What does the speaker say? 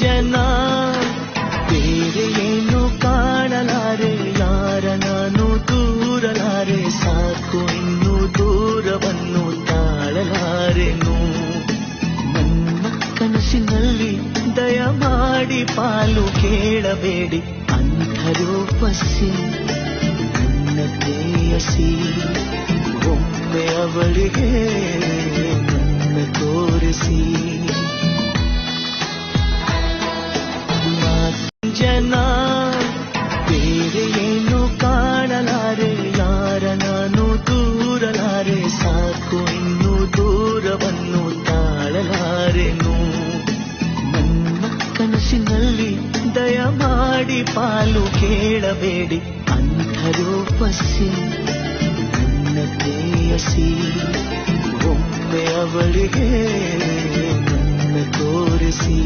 ಜನ ಬೇರೆ ಏನು ಕಾಣಲಾರೆ, ಯಾರ ನಾನು ದೂರಲಾರೆ, ಸಾಕು ಇನ್ನು ದೂರವನ್ನು ತಾಳಲಾರೆನು. ನನ್ನ ಕನಸಿನಲ್ಲಿ ದಯಮಾಡಿ ಪಾಲು ಕೇಳಬೇಡಿ, ಅಂಧರೂಪಸಿ ನನ್ನ ಪ್ರೇಯಸಿ, ಒಮ್ಮೆ ಅವಳಿಗೆ ನನ್ನ ತೋರಿಸಿ. ಜನ ಬೇರೆ ಏನು ಕಾಣಲಾರೆ, ಯಾರ ನಾನು ದೂರಲಾರೆ, ಸಾಕು ಇನ್ನು ದೂರವನ್ನು ತಾಳಲಾರೆನು. ನನ್ನ ಕನಸಿನಲ್ಲಿ ದಯಮಾಡಿ ಪಾಲು ಕೇಳಬೇಡಿ, ಅಂಧರೂಪಸಿ ನನ್ನ ಪ್ರೇಯಸಿ, ಒಮ್ಮೆ ಅವಳಿಗೆ ನನ್ನ ತೋರಿಸಿ.